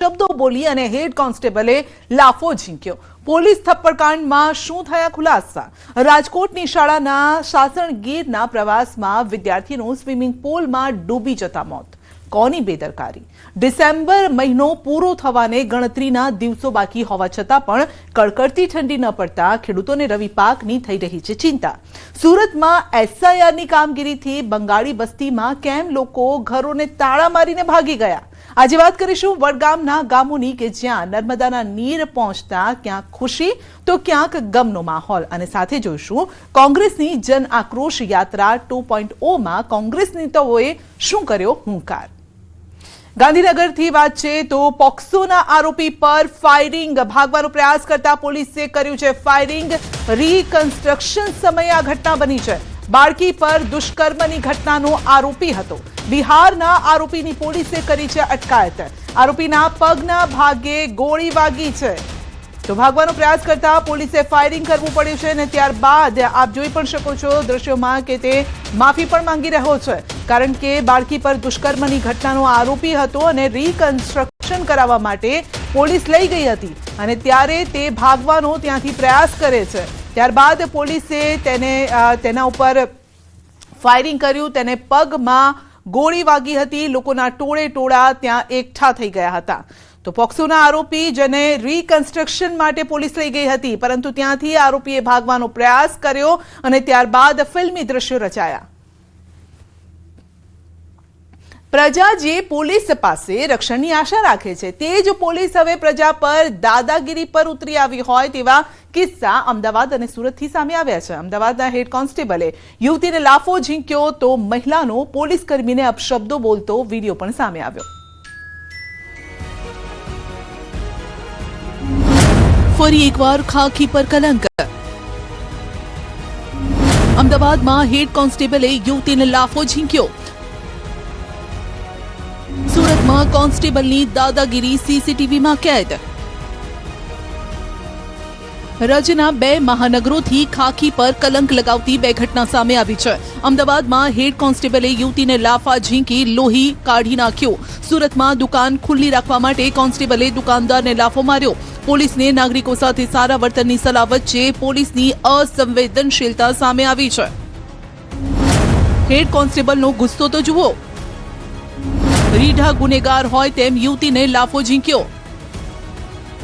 શબ્દો બોલી અને હેડ કોન્સ્ટેબલે લાફો ઝીંક્યો। પોલીસ થપ્પડકાંડમાં શું થયા ખુલાસા? રાજકોટની શાળાના સાસણગીરના પ્રવાસમાં વિદ્યાર્થીનું સ્વિમિંગ પૂલમાં ડૂબી જતા મોત। કોની બેદરકારી? ડિસેમ્બર મહિનો પૂરો થવાને ગણતરીના દિવસો બાકી હોવા છતાં પણ કડકડતી ઠંડી ન પડતા ખેડૂતોને રવિ પાકની થઈ રહી છે ચિંતા। સુરતમાં એસઆઈઆરની કામગીરીથી બંગાળી બસ્તીમાં કેમ લોકો ઘરોને તાળા મારીને ભાગી ગયા? આજે વાત કરીશું વડગામના ગામોની કે જ્યાં નર્મદાના નીર પહોંચતા ક્યાંક ખુશી તો ક્યાંક ગમનો માહોલ, અને સાથે જોઈશું કોંગ્રેસની જન આક્રોશ યાત્રા 2.0 માં કોંગ્રેસ નેતાઓએ શું કર્યો હુંકાર। ગાંધીનગરથી વાત છે તો પોક્સોના આરોપી પર ફાયરિંગ, ભાગવાનો પ્રયાસ કરતા પોલીસે કર્યું છે ફાયરિંગ। રીકન્સ્ટ્રક્શન સમયે આ ઘટના બની છે। બાળકી પર દુષ્કર્મની ઘટનાનો આરોપી હતો। બિહારના આરોપીની પોલીસે કરી છે અટકાયત। આરોપીના પગના ભાગે ગોળી વાગી છે તો ભાગવાનો પ્રયાસ કરતા પોલીસે ફાયરિંગ કરવું પડ્યું છે અને ત્યારબાદ આપ જોઈ પણ શકો છો દ્રશ્યોમાં કે તે માફી પણ માંગી રહ્યો છે, કારણ કે બાળકી પર દુષ્કર્મની ઘટનાનો આરોપી હતો અને રીકન્સ્ટ્રક્શન કરાવવા માટે પોલીસ લઈ ગઈ હતી અને ત્યારે તે ભાગવાનો ત્યાંથી પ્રયાસ કરે છે। ત્યારબાદ પોલીસે તેના ઉપર ફાયરિંગ કર્યું, તેને પગમાં ગોળી વાગી હતી। લોકોના ટોળે ટોળા ત્યાં એકઠા થઈ ગયા હતા। તો પોક્સોના આરોપી જેને રીકન્સ્ટ્રક્શન માટે પોલીસ લઈ ગઈ હતી, પરંતુ ત્યાંથી આરોપીએ ભાગવાનો પ્રયાસ કર્યો અને ત્યારબાદ ફિલ્મી દ્રશ્યો રચાયા। પ્રજા જે પોલીસ પાસે રક્ષણની આશા રાખે છે તે જ પોલીસ હવે પ્રજા પર દાદાગીરી પર ઉતરી આવી હોય તેવા કિસ્સા અમદાવાદ અને સુરતથી સામે આવ્યા છે। અમદાવાદના હેડ કોન્સ્ટેબલે યુવતીને લાફો ઝીંક્યો તો મહિલાનો પોલીસ કર્મીને અપશબ્દો બોલતો વિડીયો પણ સામે આવ્યો। ફરી એકવાર ખાખી પર કલંક। અમદાવાદમાં હેડ કોન્સ્ટેબલે યુવતીને લાફો ઝીંક્યો। સુરતમાં કોન્સ્ટેબલની દાદાગીરી સીસીટીવીમાં કેદ। રાજ્યના 2 મહાનગરોથી ખાખી પર કલંક લગાવતી 2 ઘટના સામે આવી છે। અમદાવાદમાં હેડ કોન્સ્ટેબલે યુવતીને લાફા ઝીંકી લોહી કાઢી નાખ્યો। સુરતમાં દુકાન ખુલ્લી રાખવા માટે કોન્સ્ટેબલે દુકાનદારને લાફો માર્યો। પોલીસને નાગરિકો સાથે સારા વર્તનની સલાહ વચ્ચે પોલીસની અસંવેદનશીલતા સામે આવી છે। હેડ કોન્સ્ટેબલનો ગુસ્સો તો જુઓ। રીઢા ગુનેગાર હોય તેમ યુવતીને લાફો ઝીંક્યો।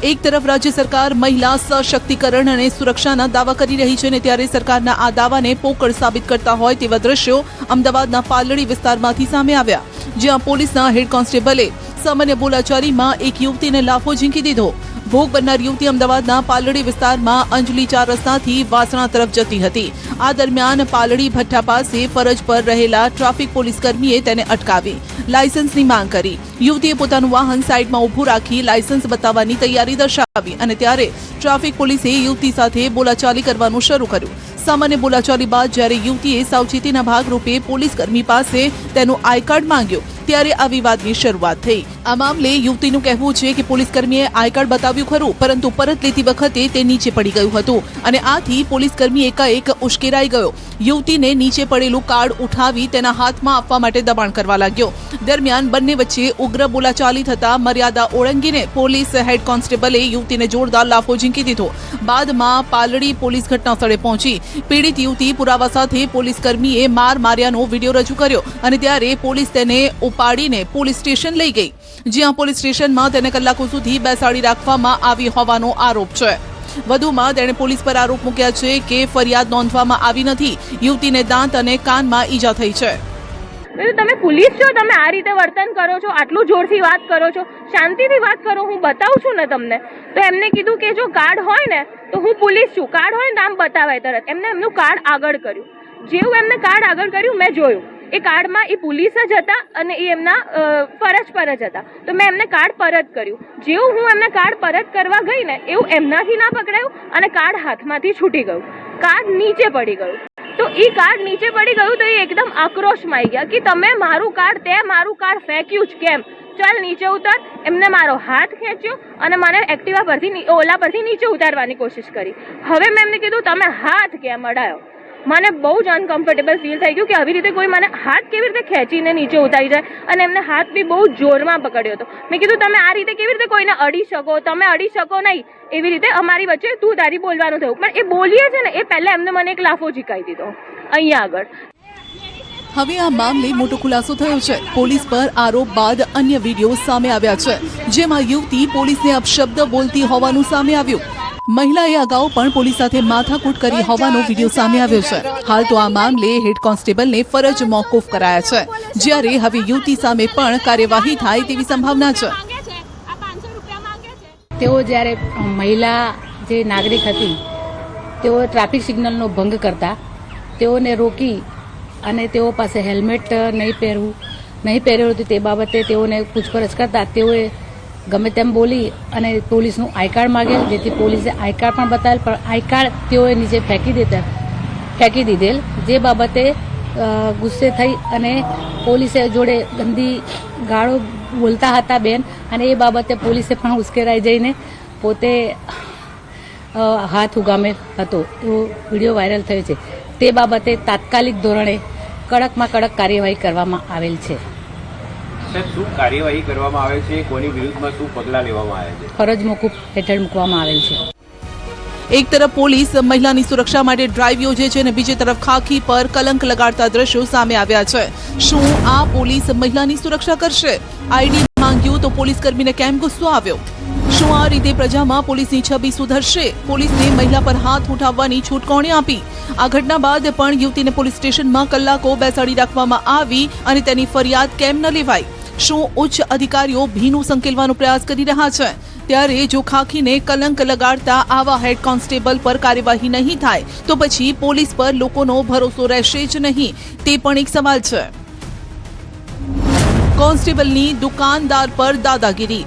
એક તરફ રાજ્ય સરકાર મહિલા સશક્તિકરણ અને સુરક્ષાના દાવા કરી રહી છે ને ત્યારે સરકારના આ દાવાને પોકળ સાબિત કરતા હોય તેવા દ્રશ્યો અમદાવાદના પાલડી વિસ્તારમાંથી સામે આવ્યા, જ્યાં પોલીસના હેડ કોન્સ્ટેબલે સામાન્ય બોલાચાલીમાં એક યુવતીને લાફો ઝીંકી દીધો। ભોગ બનનાર યુવતી અમદાવાદના પાલડી વિસ્તારમાં અંજલી 4 રસ્તાથી વાસણા તરફ જતી હતી। આ દરમિયાન પાલડી ભઠ્ઠા પાસે ફરજ પર રહેલા ટ્રાફિક પોલીસ કર્મીએ તેને અટકાવી લાયસન્સની માંગ કરી। યુવતીએ પોતાનું વાહન સાઈડમાં ઊભું રાખી લાયસન્સ બતાવવાની તૈયારી દર્શાવી અને ત્યારે ટ્રાફિક પોલીસે યુવતી સાથે બોલાચાલી કરવાનું શરૂ કર્યું। સામાન્ય બોલાચાલી બાદ જ્યારે યુવતીએ સાવચેતીના ભાગરૂપે પોલીસ કર્મી પાસે તેનું આઈ કાર્ડ માંગ્યું ત્યારે આ વિવાદની શરૂઆત થઈ। આ મામલે યુવતીનું કહેવું છે કે પોલીસ કર્મીએ આઈ કાર્ડ બતાવ્યું ખરું, પરંતુ પરત લેતી વખતે તે નીચે પડી ગયું હતું અને આથી પોલીસ કર્મી એકાએક ઉશ્કેરાઈ ગયો। યુવતીને નીચે પડેલું કાર્ડ ઉઠાવી તેના હાથમાં આપવા માટે દબાણ કરવા લાગ્યો। દરમિયાન બંને વચ્ચે ઉગ્ર બોલાચાલી થતા મર્યાદા ઓળંગીને પોલીસ હેડ કોન્સ્ટેબલે યુવતીને જોરદાર લાફો ઝીંકી દીધો। બાદમાં પાલડી પોલીસ ઘટનાસ્થળે પહોંચી પીડિત યુવતી પુરાવા સાથે પોલીસ કર્મીએ માર માર્યાનો વિડીયો રજૂ કર્યો અને ત્યારે પોલીસ તેને ઉપાડીને પોલીસ સ્ટેશન લઈ ગઈ, જ્યાં પોલીસ સ્ટેશનમાં તેને કલાકો સુધી બેસાડી રાખવામાં આવી હોવાનો આરોપ છે। વધુમાં તેણે પોલીસ પર આરોપ મૂક્યા છે કે ફરિયાદ નોંધવામાં આવી નથી। યુવતીને દાંત અને કાનમાં ઈજા થઈ છે। તમે પોલીસ છો, તમે આ રીતે વર્તન કરો છો, આટલું જોરથી વાત કરો છો, શાંતિથી વાત કરો, હું બતાવું છું ને તમને। તો એમને કીધું કે જો કાર્ડ હોય ને તો હું પોલીસ છું, કાર્ડ હોય નામ બતાવાય તરત। એમને એમનું કાર્ડ આગળ કર્યું। જેવું એમને કાર્ડ આગળ કર્યું મેં જોયું એ કાર્ડમાં એ પોલીસ જ હતા અને એ એમના ફરજ પર જ હતા, તો મેં એમને કાર્ડ પરત કર્યું। જેવું હું એમને કાર્ડ પરત કરવા ગઈ ને એવું એમનાથી ના પકડાયું અને કાર્ડ હાથમાંથી છૂટી ગયું, કાર્ડ નીચે પડી ગયું। તો એ કાર્ડ નીચે પડી ગયું તો એ એકદમ આક્રોશમાં આવી ગયા કે તમે મારું કાર્ડ ફેંક્યું જ કેમ, ચાલ નીચે ઉતાર। એમને મારો હાથ ખેંચ્યો અને મને એક્ટિવા પરથી ઓલા પરથી નીચે ઉતારવાની કોશિશ કરી। હવે મેં એમને કીધું તમે હાથ કેમ અડાયો? મને બહુ જ અનકમ્ફર્ટેબલ ફીલ થઈ ગયું કે આવી રીતે કોઈ મને હાથ કેવી રીતે ખેંચીને નીચે ઉતારી જાય, અને એમને હાથ બી બહુ જોરમાં પકડ્યો હતો. મેં કીધું તમે આ રીતે કેવી રીતે કોઈને અડી શકો, તમે અડી શકો નહીં, એવી રીતે અમારી વચ્ચે તું તારી બોલવાનું થયું. પણ એ બોલીએ છે ને એ પહેલાં એમને મને એક લાફો ઝીકાઈ દીધો અહીંયા આગળ. હવે આ મામલે મોટો ખુલાસો થયો છે. પોલીસ પર આરોપ બાદ અન્ય વિડીયો સામે આવ્યા છે, જેમાં યુવતી પોલીસને અપશબ્દ બોલતી હોવાનું સામે આવ્યું. મહિલાએ અગાઉ પણ પોલીસ સાથે માથાકૂટ કરી હોવાનો વિડીયો સામે આવ્યો છે. હાલ તો આ મામલે હેડ કોન્સ્ટેબલને ફરજ મોકૂફ કરાયા છે, જ્યારે હવે યુવતી સામે પણ કાર્યવાહી થાય તેવી સંભાવના છે. તેઓ જ્યારે મહિલા જે નાગરિક હતી તેઓ ટ્રાફિક સિગ્નલનો ભંગ કરતા તેઓને રોકી અને તેઓ પાસે હેલ્મેટ નહીં પહેર્યું હતું તે બાબતે તેઓને પૂછપરછ કરતા તેઓએ ગમે તેમ બોલી અને પોલીસનું આઈ કાર્ડ માગેલ, જેથી પોલીસે આઈ કાર્ડ પણ બતાવેલ, પણ આઈ કાર્ડ તેઓએ નીચે ફેંકી દીધેલ. જે બાબતે ગુસ્સે થઈ અને પોલીસે જોડે ગંદી ગાળો બોલતા હતા બેન, અને એ બાબતે પોલીસે પણ ઉશ્કેરાઈ જઈને પોતે હાથ ઉગામેલ હતો. એવો વિડીયો વાયરલ થયો છે. તે બાબતે તાત્કાલિક ધોરણે કડકમાં કડક કાર્યવાહી કરવામાં આવેલ છે. શું કાર્યવાહી કરવામાં આવે છે, કોની વિરુદ્ધમાં શું પગલાં લેવામાં આવે છે? ફરજ મોકૂફ હેઠળ મૂકવામાં આવેલ છે. એક તરફ પોલીસ મહિલાની સુરક્ષા માટે ડ્રાઈવ યોજે છે અને બીજી તરફ ખાખી પર કલંક લગાડતા દ્રશ્યો સામે આવ્યા છે. શું આ પોલીસ મહિલાની સુરક્ષા કરશે? આઈડી માંગ્યું તો પોલીસ કર્મીને કેમ ગુસ્સો આવ્યો? શું આ રીતે પ્રજામાં પોલીસની છબી સુધરશે? પોલીસને મહિલા પર હાથ ઉઠાવવાની છૂટ કોણે આપી? આ ઘટના બાદ પણ યુવતીને પોલીસ સ્ટેશનમાં કલાકો બેસાડી રાખવામાં આવી અને તેની ફરિયાદ કેમ ન લેવાઈ? શું ઉચ્ચ અધિકારીઓ ભીનું સંકેલવાનો પ્રયાસ કરી રહ્યા છે? ત્યારે જો ખાખીને કલંક લગાડતા આવા હેડ કોન્સ્ટેબલ પર કાર્યવાહી નહીં થાય તો પછી પોલીસ પર લોકોનો ભરોસો રહેશે જ નહીં, તે પણ એક સવાલ છે. કોન્સ્ટેબલની દુકાનદાર પર દાદાગીરી.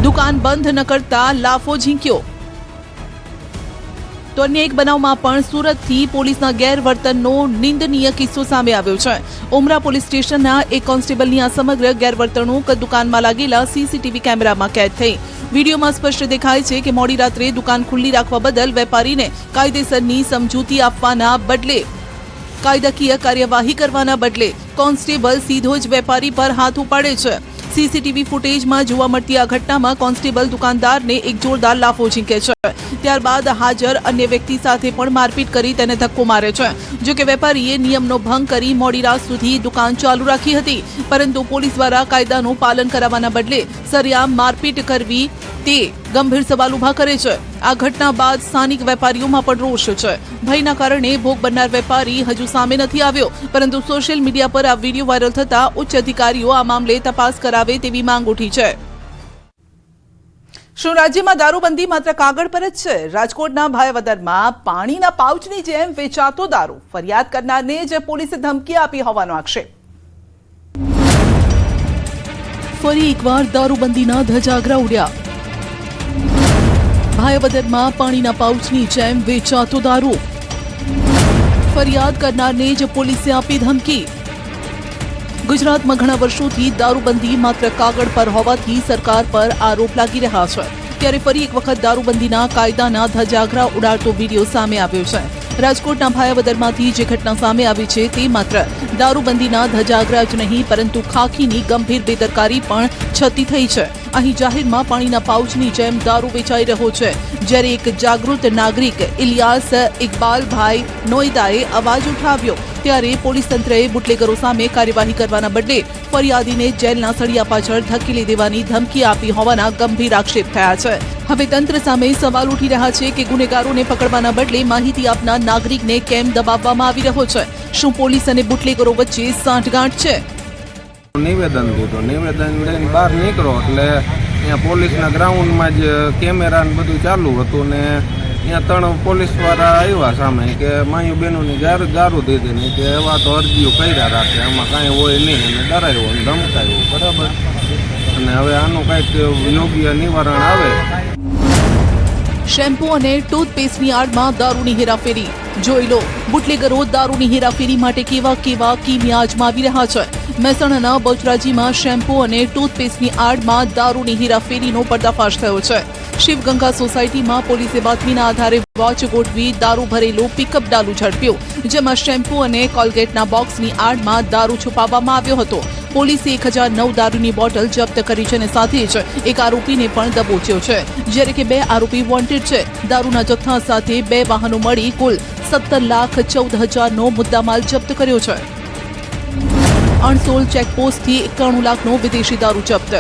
દુકાન બંધ ન કરતા લાફો ઝીંક્યો. તો અન્ય એક બનાવમાં પણ સુરતથી પોલીસના ગેરવર્તનનો નિંદનીય કિસ્સો સામે આવ્યો છે. ઉમરા પોલીસ સ્ટેશનના એક કોન્સ્ટેબલની આ સમગ્ર ગેરવર્તણૂક દુકાનમાં લાગેલા સીસીટીવી કેમેરામાં કેદ થઈ. વિડીયોમાં સ્પષ્ટ દેખાય છે કે મોડી રાત્રે દુકાન ખુલ્લી રાખવા બદલ વેપારીને કાયદેસરની સમજૂતી આપવાના બદલે કાયદાકીય કાર્યવાહી કરવાના બદલે કોન્સ્ટેબલ સીધો જ વેપારી પર હાથ ઉપાડે છે. સીસીટીવી ફૂટેજમાં જોવા મળતી આ ઘટનામાં કોન્સ્ટેબલ દુકાનદારને એક જોરદાર લાફો ઝીંકે છે. ત્યારબાદ હાજર અન્ય વ્યક્તિ સાથે પણ મારપીટ કરી તેને ધક્કો મારે છે. જો કે વેપારીએ નિયમનો ભંગ કરી મોડી રાત સુધી દુકાન ચાલુ રાખી હતી, પરંતુ પોલીસ દ્વારા કાયદાનું પાલન કરાવવાના બદલે સરેઆમ મારપીટ કરવી તે ગંભીર સવાલ ઉભા કરે છે. આ ઘટના બાદ સ્થાનિક વેપારીઓમાં પણ રોષ છે. ભયના કારણે ભોગ બનનાર વેપારી હજુ સામે નથી આવ્યો, પરંતુ સોશિયલ મીડિયા પર આ વિડીયો વાયરલ થતા ઉચ્ચ અધિકારીઓ આ મામલે તપાસ કરાવે તેવી માંગ ઉઠી છે. શું રાજ્યમાં દારૂબંધી માત્ર કાગળ પર જ છે? રાજકોટના ભાયાવદરમાં પાણીના પાઉચની જેમ વેચાતો દારૂ ફરિયાદ કરનારને જ પોલીસે ધમકી આપી હોવાનો આક્ષેપ. ફરી એકવાર દારૂબંધીના ધજાગરા ઉડ્યા. ભાયાવદરમાં પાણીના પાઉચની જેમ વેચાતો દારૂ ફરિયાદ કરનારને જ પોલીસે આપી ધમકી. ગુજરાતમાં ઘણા વર્ષોથી દારૂબંધી માત્ર કાગળ પર હોવાથી સરકાર પર આરોપ લાગી રહ્યા છે. ત્યારે ફરી એક વખત દારૂબંધીના કાયદાના ધજાગરા ઉડાડતો વિડીયો સામે આવ્યો છે. રાજકોટના ભાયાવદરમાંથી જે ઘટના સામે આવી છે તે માત્ર દારૂબંધીના ધજાગરા જ નહીં, પરંતુ ખાખીની ગંભીર બેદરકારી પણ છતી થઈ છે. અહીં જાહેરમાં પાણીના પાઉચની જેમ દારૂ વેચાઈ રહ્યો છે, જ્યારે એક જાગૃત નાગરિક ઇલિયાસ ઇકબાલભાઈ નોઈદાએ અવાજ ઉઠાવ્યો. ત્યારે પોલીસ તંત્રએ બુટલેગરો સામે કાર્યવાહી કરવાના બદલે ફરિયાદીને જેલના સળિયા પાછળ ધકેલી દેવાની ધમકી આપી હોવાના ગંભીર આક્ષેપ થયા છે. હવે તંત્ર સામે સવાલ ઉઠી રહ્યા છે કે ગુનેગારોને પકડવાના બદલે માહિતી આપનાર નાગરિકને કેમ દબાવવામાં આવી રહ્યો છે? શું પોલીસ અને બુટલેગરો વચ્ચે સાંઠગાંઠ છે? નિવેદન દીધું, નિવેદન લઈને બહાર નીકળો એટલે અહીંયા પોલીસના ગ્રાઉન્ડમાં જ કેમેરા ને બધું ચાલુ હતું ને અહીંયા 3 પોલીસવાળા આવ્યા સામે કે માયું બહેનોની ગારું દીધી ને કે એવા તો અરજીઓ કર્યા રાખે, આમાં કાંઈ હોય નહીં, અને ડરાયો અને ધમકાયો, બરાબર. અને હવે આનું કંઈક યોગ્ય નિવારણ આવે. શેમ્પૂ અને ટૂથપેસ્ટની આડમાં દારૂની હેરાફેરી. જોઈ લો, બુટલેગરો દારૂની હેરાફેરી માટે કેવા કિમિયા અજમાવી રહ્યા છે. મહેસાણાના બહુચરાજીમાં શેમ્પૂ અને ટૂથપેસ્ટની આડમાં દારૂની હેરાફેરીનો પર્દાફાશ થયો છે. શિવગંગા સોસાયટીમાં પોલીસે બાતમીના આધારે વોચ ગોઠવી દારૂ ભરેલું પિકઅપ ડાલુ ઝડપ્યું, જેમાં શેમ્પૂ અને કોલગેટના બોક્સની આડમાં દારૂ છુપાવવામાં આવ્યો હતો. પોલીસે 1009 દારૂની બોટલ જપ્ત કરી છે અને સાથે જ એક આરોપીને પણ દબોચ્યો છે, જ્યારે કે 2 આરોપી વોન્ટેડ છે. દારૂના જથ્થા સાથે 2 વાહનો મળી કુલ 17,14,000નો મુદ્દામાલ જપ્ત કર્યો છે. અણસોલ ચેકપોસ્ટથી 91 લાખનો વિદેશી દારૂ જપ્ત.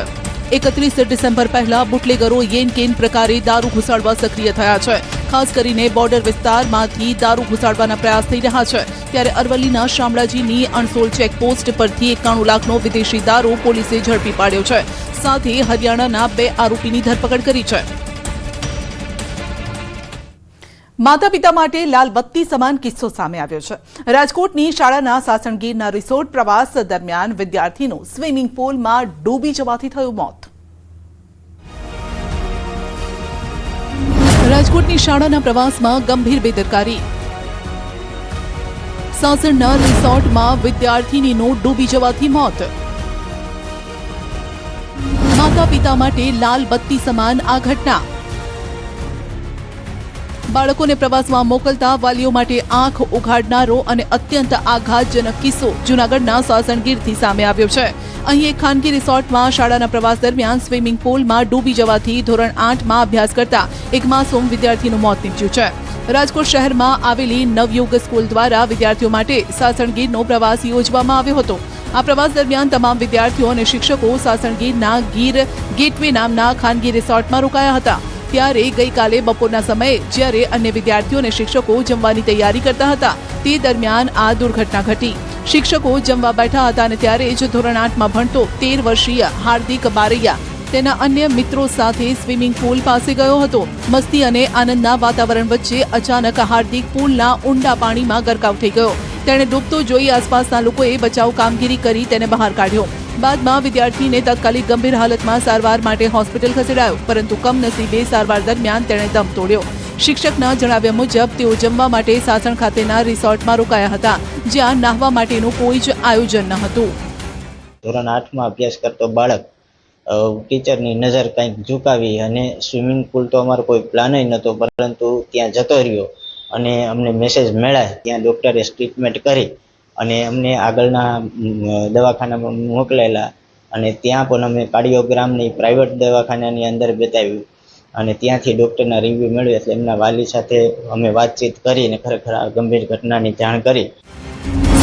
31 ડિસેમ્બર પહેલા બુટલેગરો યેન કેન પ્રકારે દારૂ ઘુસાડવા સક્રિય થયા છે. ખાસ કરીને બોર્ડર વિસ્તારમાંથી દારૂ ઘુસાડવાના પ્રયાસ થઈ રહ્યા છે. ત્યારે અરવલ્લીના શામળાજીની અણસોલ ચેકપોસ્ટ પરથી 91 લાખનો વિદેશી દારૂ પોલીસે ઝડપી પાડ્યો છે. સાથે હરિયાણાના 2 આરોપીની ધરપકડ કરી છે. માતા પિતા માટે લાલ બત્તી સમાન કિસ્સો સામે આવ્યો છે. રાજકોટની શાળાના સાસણગીરના રિસોર્ટ પ્રવાસ દરમિયાન વિદ્યાર્થીનું સ્વિમિંગ પુલમાં ડૂબી જવાથી થયું મોત. રાજકોટની શાળાના પ્રવાસમાં ગંભીર બેદરકારી. સાસણના રિસોર્ટમાં વિદ્યાર્થીનીનું ડૂબી જવાથી મોત. માતા પિતા માટે લાલ બત્તી સમાન આ ઘટના. બાળકોને પ્રવાસમાં મોકલતા વાલીઓ માટે આંખ ઉઘાડનારો અને અત્યંત આઘાતજનક કિસ્સો જૂનાગઢના સાસણગીરથી સામે આવ્યો છે. અહીં એક ખાનગી રિસોર્ટમાં શાળાના પ્રવાસ દરમિયાન સ્વિમિંગ પુલમાં ડૂબી જવાથી ધોરણ 8માં અભ્યાસ કરતા એક માસૂમ વિદ્યાર્થીનું મોત નીપજ્યું છે. રાજકોટ શહેરમાં આવેલી નવયુગ સ્કૂલ દ્વારા વિદ્યાર્થીઓ માટે સાસણગીરનો પ્રવાસ યોજવામાં આવ્યો હતો. આ પ્રવાસ દરમિયાન તમામ વિદ્યાર્થીઓ અને શિક્ષકો સાસણગીરના ગીર ગેટવે નામના ખાનગી રિસોર્ટમાં રોકાયા હતા. ત્યારે ગઈકાલે બપોરના સમયે જ્યારે અન્ય વિદ્યાર્થીઓ અને શિક્ષકો જમવાની તૈયારી કરતા હતા તે દરમિયાન આ દુર્ઘટના ઘટી. શિક્ષકો જમવા બેઠા હતા અને ત્યારે જ ધોરણ 8માં ભણતો 13 વર્ષીય હાર્દિક બારૈયા તેના અન્ય મિત્રો સાથે સ્વિમિંગ પુલ પાસે ગયો હતો. મસ્તી અને આનંદના વાતાવરણ વચ્ચે અચાનક હાર્દિક પુલના ઊંડા પાણીમાં ગરકાવ થઈ ગયો. તેણે ડૂબતો જોઈ આસપાસના લોકોએ બચાવ કામગીરી કરી તેને બહાર કાઢ્યો. બાદમાં વિદ્યાર્થીને તાત્કાલિક ગંભીર હાલતમાં સારવાર માટે હોસ્પિટલ ખસેડાયો, પરંતુ કમનસીબે સારવાર દરમિયાન તેણે દમ તોડ્યો. શિક્ષકના જણાવ્યા મુજબ તેઓ જમવા માટે સાસણ ખાતેના રિસોર્ટમાં રોકાયા હતા, જ્યાં નાહવા માટેનું કોઈ જ આયોજન ન હતું. ધોરણ 8માં અભ્યાસ કરતો બાળક ટીચરની નજર કંઈક ઝુકાવી અને સ્વિમિંગ પુલ તો અમારો કોઈ પ્લાન નહોતો, પરંતુ ત્યાં જતો રહ્યો અને અમને મેસેજ મળ્યા. ત્યાં ડૉક્ટરે ટ્રીટમેન્ટ કરી અને અમને આગળના દવાખાનામાં મોકલેલા અને ત્યાં પણ અમે કાર્ડિયોગ્રામની પ્રાઇવેટ દવાખાનાની અંદર બતાવ્યું અને ત્યાંથી ડૉક્ટરના રિવ્યૂ મેળવ્યા. એટલે એમના વાલી સાથે અમે વાતચીત કરી અને ખરેખર આ ગંભીર ઘટનાની જાણ કરી.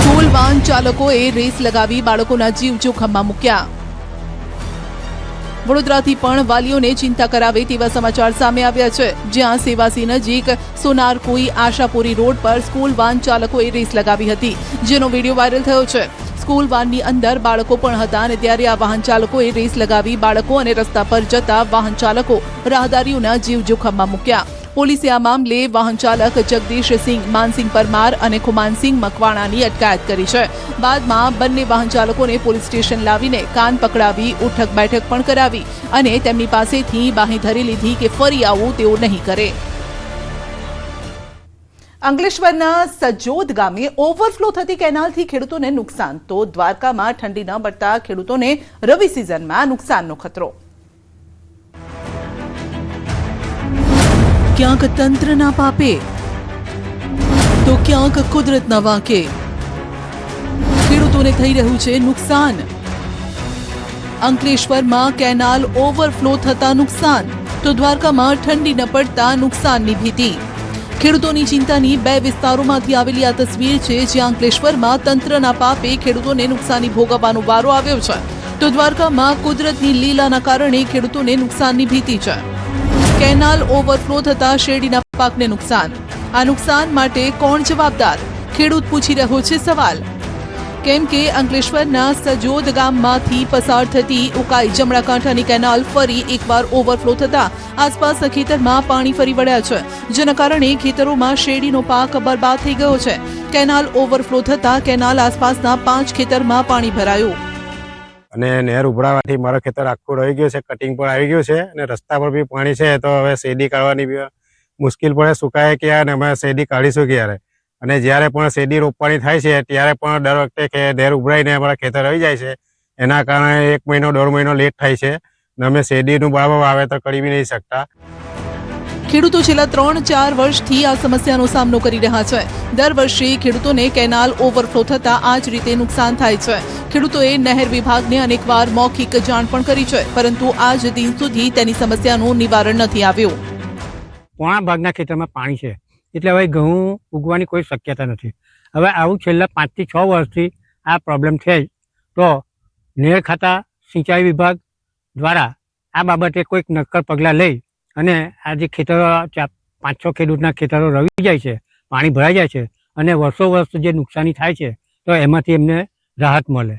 સ્કૂલ વાન ચાલકોએ રેસ લગાવી બાળકોના જીવ જોખમમાં મૂક્યા. વડોદરાથી પણ વાલીઓને ચિંતા કરાવે તેવા સમાચાર સામે આવ્યા છે, જ્યાં સેવાસી નજીક સોનારકુઈ આશાપુરી રોડ પર સ્કૂલ વાન ચાલકોએ રેસ લગાવી હતી, જેનો વિડીયો વાયરલ થયો છે. સ્કૂલ વાનની અંદર બાળકો પણ હતા અને ત્યારે આ વાહન ચાલકોએ રેસ લગાવી બાળકો અને રસ્તા પર જતા વાહન ચાલકો રાહદારીઓના જીવ જોખમમાં મૂક્યા. પોલીસે આ મામલે વાહન ચાલક જગદીશસિંહ માનસિંહ પરમાર અને ખુમાનસિંહ મકવાણાની અટકાયત કરી છે. બાદમાં બંને વાહન ચાલકોને પોલીસ સ્ટેશન લાવીને કાન પકડાવી ઉઠક બેઠક પણ કરાવી અને તેમની પાસેથી બાંહેધરી લીધી કે ફરી આવું તેઓ નહીં કરે. અંકલેશ્વરના સજોદ ગામે ઓવરફ્લો થતી કેનાલથી ખેડૂતોને નુકસાન, તો દ્વારકામાં ઠંડી ન પડતા ખેડૂતોને રવિ સિઝનમાં નુકસાનનો ખતરો. ક્યાંક તંત્રના પાપે તો ક્યાંક કુદરતના વાંકે ખેડૂતોને થઈ રહ્યું છે નુકસાન. અંકલેશ્વરમાં કેનાલ ઓવરફ્લો થતા નુકસાન, તો દ્વારકામાં ઠંડી ન પડતા નુકસાનની ભીતિ. ખેડૂતોની ચિંતાની 2 વિસ્તારોમાંથી આવેલી આ તસવીર છે, જ્યાં અંકલેશ્વરમાં તંત્રના પાપે ખેડૂતોને નુકસાની ભોગવવાનો વારો આવ્યો છે, તો દ્વારકામાં કુદરતની લીલાના કારણે ખેડૂતોને નુકસાનની ભીતિ છે. કેનાલ ઓવરફ્લો થતા શેરડીના પાકને નુકસાન. આ નુકસાન માટે કોણ જવાબદાર? ખેડૂત પૂછી રહ્યો છે સવાલ. કેમ કે અંકલેશ્વરના સજોદ ગામમાંથી પસાર થતી ઉકાઈ જમણા કાંઠાની કેનાલ ફરી એકવાર ઓવરફ્લો થતા આસપાસના ખેતરમાં પાણી ફરી વળ્યા છે, જેના કારણે ખેતરોમાં શેરડીનો પાક બરબાદ થઈ ગયો છે. કેનાલ ઓવરફ્લો થતા કેનાલ આસપાસના 5 ખેતરમાં પાણી ભરાયું અને નહેર ઉભરાવાથી મારો ખેતર આખું રહી ગયું છે, કટિંગ પણ આવી ગયું છે અને રસ્તા પર બી પાણી છે, તો હવે શેરડી કાઢવાની બી મુશ્કેલ પડે, સુકાય ક્યારે અને અમે શેરડી કાઢીશું ક્યારે. અને જ્યારે પણ શેરડી રોપવાની થાય છે ત્યારે પણ દર વખતે કે નેર ઉભરાઈને અમારા ખેતર આવી જાય છે. એના કારણે 1 મહિનો 1.5 મહિનો લેટ થાય છે અને અમે શેરડીનું બરાબર વાવેતર કરી બી નહીં શકતા. ખેડૂતો છેલ્લા 3-4 વર્ષથી આ સમસ્યાનો સામનો કરી રહ્યા છે. દર વર્ષે ખેડૂતોને કેનાલ ઓવરફ્લો થતા આ જ રીતે નુકસાન થાય છે. ખેડૂતોએ નહેર વિભાગને અનેકવાર મૌખિક જાણ પણ કરી છે, પરંતુ આજ દિન સુધી તેની સમસ્યાનું નિવારણ નથી આવ્યું. પોણા ભાગના ખેતરમાં પાણી છે એટલે હવે ઘઉં ઉગવાની કોઈ શક્યતા નથી. હવે આવું છેલ્લા 5 થી 6 વર્ષથી આ પ્રોબ્લેમ છે. તો નહેર ખાતા સિંચાઈ વિભાગ દ્વારા આ બાબતે કોઈક નક્કર પગલાં લઈ અને આ જે ખેતરો 5-6 ખેડૂતના ખેતરો રવી જાય છે, પાણી ભરાઈ જાય છે અને વર્ષો વર્ષ જે નુકસાની થાય છે તો એમાંથી એમને રાહત મળે.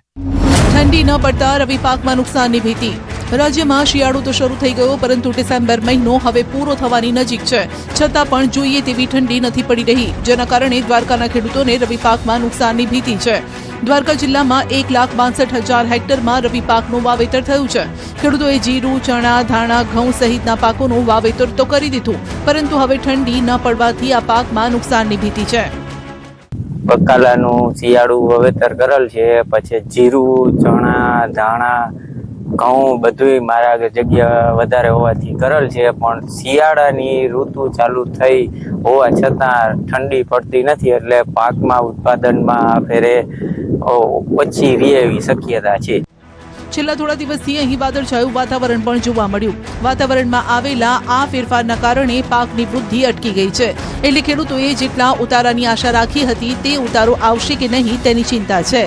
ઠંડી ન પડતા રવિ પાકમાં નુકસાનની ભીતિ. રાજ્યમાં શિયાળો તો શરૂ થઈ ગયો, પરંતુ ડિસેમ્બર મહિનો હવે પૂરો થવાની નજીક છે. છતાં પણ જોઈએ તેવી ઠંડી નથી પડી રહી, જેના કારણે દ્વારકાના ખેડૂતોને રવિ પાકમાં નુકસાનની ભીતિ છે. દ્વારકા જિલ્લામાં 1,62,000 હેક્ટરમાં રવિ પાકનું વાવેતર થયું છે. ખેડૂતોએ જીરું, ચણા, ધાણા, ઘઉં સહિતના પાકોનું વાવેતર તો કરી દીધું, પરંતુ હવે ઠંડી ન પડવાથી આ પાકમાં નુકસાનની ભીતિ છે. બકાલાનું શિયાળું વાવેતર કરેલ છે, પછી જીરું, ચણા, ધાણા, ઘઉં બધું મારા જગ્યા વધારે હોવાથી કરેલ છે. પણ શિયાળાની ઋતુ ચાલુ થઈ હોવા છતાં ઠંડી પડતી નથી, એટલે પાકમાં ઉત્પાદનમાં ફેરે ઓછી રહે એવી શક્યતા છે. છેલ્લા થોડા દિવસથી અહીં વાદળછાયું વાતાવરણ પણ જોવા મળ્યું. વાતાવરણમાં આવેલા આ ફેરફારના કારણે પાકની વૃદ્ધિ અટકી ગઈ છે. એટલે ખેડૂતોએ જેટલા ઉતારાની આશા રાખી હતી તે ઉતારો આવશે કે નહીં તેની ચિંતા છે.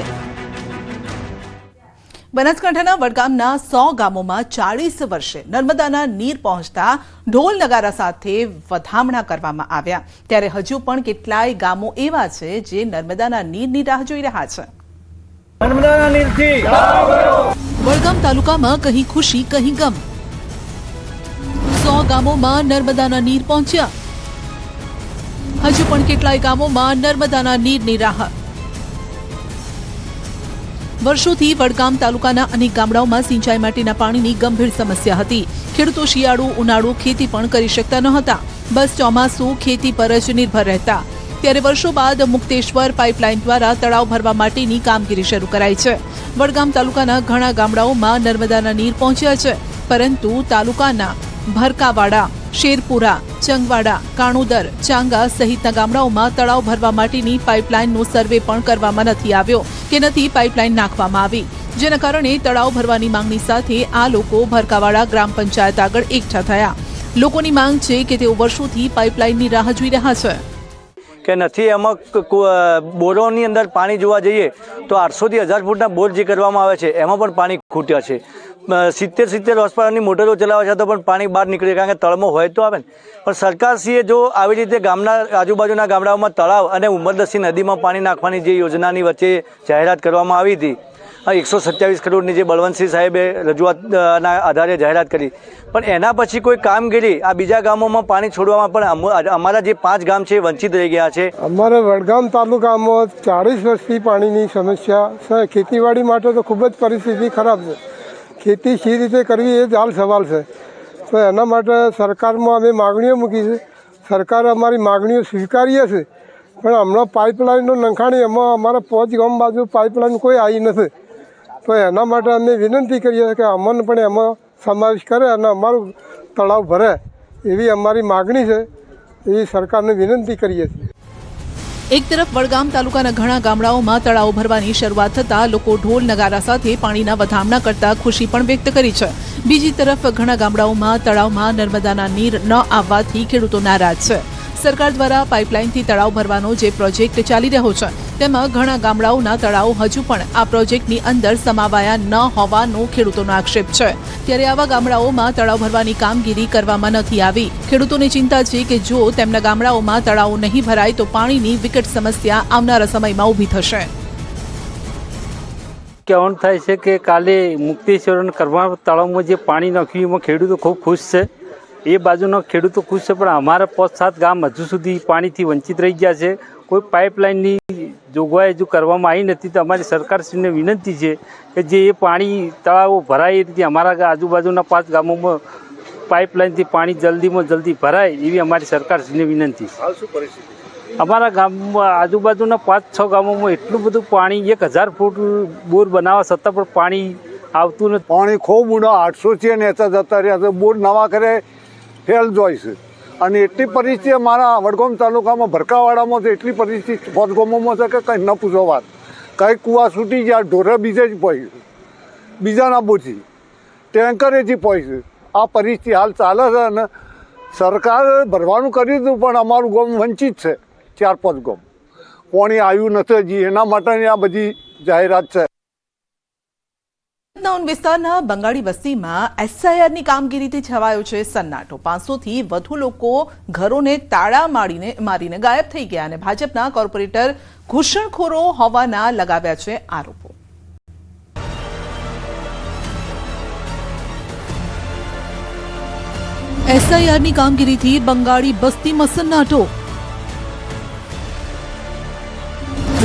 બનાસકાંઠાના વડગામના 100 ગામોમાં 40 વર્ષે નર્મદાના નીર પહોંચતા ઢોલ નગારા સાથે વધામણા કરવામાં આવ્યા. ત્યારે હજુ પણ કેટલાય ગામો એવા છે જે નર્મદાના નીરની રાહ જોઈ રહ્યા છે. વડગામ તાલુકામાં કહી ખુશી કહી ગમ. 100 ગામોમાં નર્મદાના નીર પહોંચ્યા. હજુ પણ કેટલાય ગામોમાં નર્મદાના નીરની રાહ. વર્ષોથી વડગામ તાલુકાના અનેક ગામડાઓમાં સિંચાઈ માટેના પાણીની ગંભીર સમસ્યા હતી. ખેડૂતો શિયાળુ ઉનાળુ ખેતી પણ કરી શકતા ન હતા. બસ ચોમાસું ખેતી પર જ નિર્ભર રહેતા. ત્યારે વર્ષો બાદ મુક્તેશ્વર પાઇપલાઇન દ્વારા તળાવ ભરવા માટેની કામગીરી શરૂ કરાઈ છે. વડગામ તાલુકાના ઘણા ગામડાઓમાં નર્મદાના નીર પહોંચ્યા છે, પરંતુ તાલુકાના ભરકાવાડા, શેરપુરા, ચંગવાડા, કાણુદર, ચાંગા સહિતના ગામડાઓમાં તળાવ ભરવા માટેની પાઇપલાઇનનો સર્વે પણ કરવામાં નથી આવ્યો કે નથી પાઇપલાઇન નાખવામાં આવી, જેના કારણે તળાવ ભરવાની માંગણી સાથે આ લોકો ભરકાવાડા ગ્રામ પંચાયત આગળ એકઠા થયા. લોકોની માંગ છે કે તેઓ વર્ષોથી પાઇપલાઇનની રાહ જોઈ રહ્યા છે. કે નથી એમાં બોરોની અંદર પાણી જોવા જઈએ તો 800 થી 1000 ફૂટના બોર જે કરવામાં આવે છે એમાં પણ પાણી ખૂટ્યા છે. 70 હોર્સપાવરની મોટરો ચલાવે છે તો પણ પાણી બહાર નીકળે, કારણ કે તળમાં હોય તો આવે ને. પણ સરકારશ્રીએ જો આવી રીતે ગામના આજુબાજુના ગામડાઓમાં તળાવ અને ઉમરદસ્તી નદીમાં પાણી નાખવાની જે યોજનાની વચ્ચે જાહેરાત કરવામાં આવી હતી, 127 કરોડની જે બળવંતસિંહ સાહેબે રજૂઆતના આધારે જાહેરાત કરી, પણ એના પછી કોઈ કામગીરી આ બીજા ગામોમાં પાણી છોડવામાં પણ અમારા જે 5 ગામ છે વંચિત રહી ગયા છે. અમારે વડગામ તાલુકામાં 40 વર્ષથી પાણીની સમસ્યા છે. ખેતીવાડી માટે તો ખૂબ જ પરિસ્થિતિ ખરાબ છે. ખેતી શી રીતે કરવી એ જ હાલ સવાલ છે. તો એના માટે સરકારમાં અમે માગણીઓ મૂકી છે. સરકારે અમારી માગણીઓ સ્વીકારીએ છે, પણ હમણાં પાઇપલાઇનનો નંખાણી એમાં અમારા 5 ગામ બાજુ પાઇપલાઇન કોઈ આવી નથી. તો એના માટે અમે વિનંતી કરીએ કે અમને પણ એમાં સમાવેશ કરે અને અમારું તળાવ ભરે એવી અમારી માગણી છે. એવી સરકારને વિનંતી કરીએ છીએ. એક તરફ વડગામ તાલુકાના ઘણા ગામડાઓમાં તળાવ ભરવાની શરૂઆત થતાં લોકો ઢોલ નગારા સાથે પાણીના વધામણા કરતા ખુશી પણ વ્યક્ત કરી છે. બીજી તરફ ઘણા ગામડાઓમાં તળાવમાં નર્મદાના નીર ન આવવાથી ખેડૂતો નારાજ છે. સરકાર દ્વારા પાઇપલાઇનથી તળાવ ભરવાનો જે પ્રોજેક્ટ ચાલી રહ્યો છે તેમાં ઘણા ગામડાઓના તળાવ હજુ પણ આ પ્રોજેક્ટની અંદર સમાવાયા ન હોવાનો ખેડૂતોનો આક્ષેપ છે. ત્યારે આવા ગામડાઓમાં તળાવ ભરવાની કામગીરી કરવામાં નથી આવી. ખેડૂતોની ચિંતા છે કે જો તેમના ગામડાઓમાં તળાવો નહીં ભરાય તો પાણીની વિકટ સમસ્યા આવનારા સમયમાં ઊભી થશે. કહેવાનું થાય છે કે કાલે મુક્તેશ્વર અને કરવા તળાવમાં જે પાણી નાખ્યું એમાં ખેડૂતો ખૂબ ખુશ છે. એ બાજુના ખેડૂતો ખુશ છે, પણ અમારા 5-7 ગામ હજુ સુધી પાણીથી વંચિત રહી ગયા છે. કોઈ પાઇપલાઇનની જોગવાઈ હજુ કરવામાં આવી નથી. તો અમારી સરકારશ્રીને વિનંતી છે કે જે એ પાણી તળાવો ભરાય એ રીતે અમારા આજુબાજુના 5 ગામોમાં પાઇપલાઇનથી પાણી જલ્દીમાં જલ્દી ભરાય એવી અમારી સરકારશ્રીને વિનંતી છે. અમારા ગામમાં આજુબાજુના 5-6 ગામોમાં એટલું બધું પાણી 1000 ફૂટ બોર બનાવવા છતાં પણ પાણી આવતું નથી. પાણી ખૂબ ઊંડા 800 નેચા જતા રહ્યા છે. બોર નવા કરે ફેલ જાય છે અને એટલી પરિસ્થિતિ અમારા વડગામ તાલુકામાં ભરકાવાડામાં તો એટલી પરિસ્થિતિ 5 ગામોમાં છે કે કંઈ ન પૂછો વાત. કંઈ કૂવા છૂટી ગયા, ઢોરે બીજે જ પડી, બીજાના બોથી ટેન્કરેથી પડી. આ પરિસ્થિતિ હાલ ચાલે છે અને સરકાર ભરવાનું કર્યું હતું પણ અમારું ગામ વંચિત છે. 4-5 ગામ પાણી આવ્યું નથી હજી, એના માટેની આ બધી જાહેરાત છે. વિસ્તારના બંગાળી વસ્તીમાં એસઆઈઆરની કામગીરીથી છવાયો છે સન્નાટો. 500થી વધુ લોકો ઘરોને તાળા મારીને ગાયબ થઈ ગયા અને ભાજપના કોર્પોરેટર ઘૂસણખોરો હોવાના લગાવ્યા છે આરોપો. એસઆઈઆરની કામગીરીથી બંગાળી બસ્તીમાં સન્નાટો.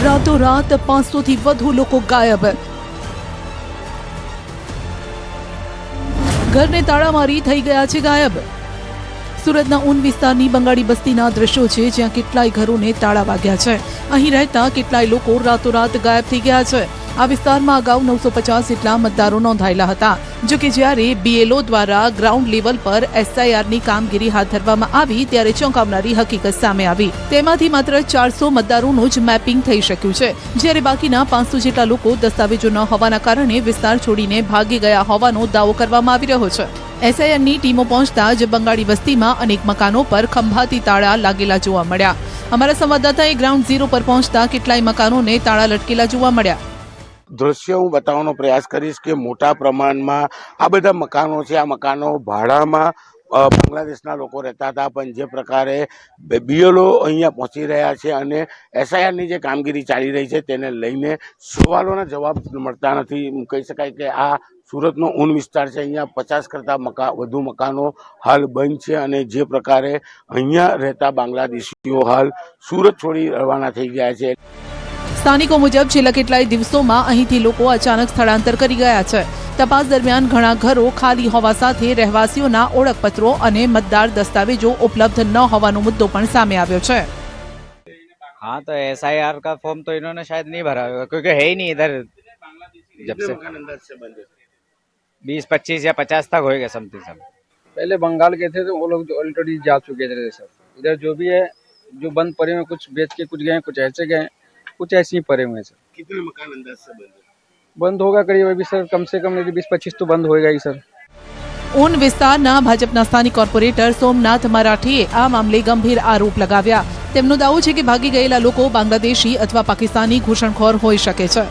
રાતોરાત 500થી વધુ લોકો ગાયબ. ઘરને તાળા મારી થઈ ગયા છે ગાયબ. સુરતના ઊન વિસ્તારની બંગાળી બસ્તીના દ્રશ્યો છે જ્યાં કેટલાય ઘરોને તાળા વાગ્યા છે. અહીં રહેતા કેટલાય લોકો રાતોરાત ગાયબ થઈ ગયા છે. આ વિસ્તારમાં અગાઉ 950 જેટલા મતદારો નોંધાયેલા હતા. જો કે જ્યારે બીએલઓ દ્વારા ગ્રાઉન્ડ લેવલ પર એસઆઈઆરની કામગીરી હાથ ધરવામાં આવી ત્યારે ચોંકાવનારી હકીકત સામે આવી. તેમાંથી માત્ર 400 મતદારોનું જ મેપિંગ થઈ શક્યું છે, જ્યારે બાકીના 500 જેટલા લોકો દસ્તાવેજો ન હોવાના કારણે વિસ્તાર છોડીને ભાગી ગયા હોવાનો દાવો કરવામાં આવી રહ્યો છે. એસઆઈઆરની ટીમો પહોંચતા જ બંગાળી વસ્તીમાં અનેક મકાનો પર ખંભાતી તાળા લાગેલા જોવા મળ્યા. અમારા સંવાદદાતાએ ગ્રાઉન્ડ ઝીરો પર પહોંચતા કેટલાય મકાનોને તાળા લટકેલા જોવા મળ્યા. દ્રશ્ય હું બતાવવાનો પ્રયાસ કરીશ કે મોટા પ્રમાણમાં આ બધા મકાનો છે. આ મકાનો ભાડામાં બાંગ્લાદેશના લોકો રહેતા હતા, પણ જે પ્રકારે બીએલઓ અહીંયા પહોંચી રહ્યા છે અને એસઆઈઆરની જે કામગીરી ચાલી રહી છે તેને લઈને સવાલોના જવાબ મળતા નથી. કહી શકાય કે આ સુરતનો ઊન વિસ્તાર છે. અહીંયા 50 કરતાં વધુ મકાનો હાલ બંધ છે અને જે પ્રકારે અહીંયા રહેતા બાંગ્લાદેશીઓ હાલ સુરત છોડી રવાના થઈ ગયા છે. સ્થાનિકો મુજબ છેલ્લા કેટલાય દિવસોમાં અહીંથી લોકો અચાનક સ્થળાંતર કરી ગયા છે. તપાસ દરમિયાન ઘણા ઘરો ખાલી હોવા સાથે રહેવાસીઓના ઓળખપત્રો અને મતદાર દસ્તાવેજો ઉપલબ્ધ ન હોવાનો મુદ્દો પણ સામે આવ્યો છે. हाँ तो एसआईआर का फॉर्म तो इन्होंने शायद नहीं भरा होगा क्योंकि है ही नहीं इधर जब से 20-25 या 50 तक होएगा समथिंग सब. पहले बंगाल के थे तो वो लोग ऑलरेडी जा चुके थे सर. इधर जो भी है जो बंद पड़े हुए कुछ बेच के कुछ गए, कुछ ऐसे गए, कुछ ऐसे ही पड़े हुए हैं सर. कितने मकान अंदाज से बंद होगा करीब अभी सर कम से कम 20-25 तो बंद होएगा ही सर. ઊન વિસ્તારના ભાજપના સ્થાનિક કોર્પોરેટર સોમનાથ મરાઠીએ આ મામલે ગંભીર આરોપ લગાવ્યા. તેમનો દાવો છે કે ભાગી ગયેલા લોકો બાંગ્લાદેશી અથવા પાકિસ્તાની ઘૂસણખોર હોઈ શકે છે.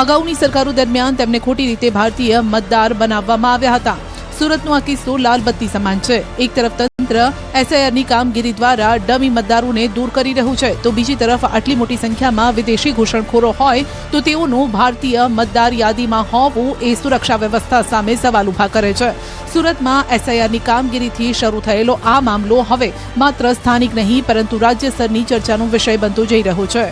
અગાઉની સરકારો દરમિયાન તેમને ખોટી રીતે ભારતીય મતદાર બનાવવામાં આવ્યા હતા. સુરતનો આ કિસ્સો લાલબત્તી સમાન છે. એક તરફ તંત્ર એસઆઈઆરની કામગીરી દ્વારા ડમી મતદારોને દૂર કરી રહ્યું છે, તો બીજી તરફ આટલી મોટી સંખ્યામાં વિદેશી ઘૂસણખોરો હોય તો તેઓનું ભારતીય મતદાર યાદીમાં હોવું એ સુરક્ષા વ્યવસ્થા સામે સવાલ ઉભા કરે છે. સુરતમાં એસઆઈઆરની કામગીરીથી શરૂ થયેલો આ મામલો હવે માત્ર સ્થાનિક નહીં પરંતુ રાજ્ય સ્તરની ચર્ચાનો વિષય બનતો જઈ રહ્યો છે.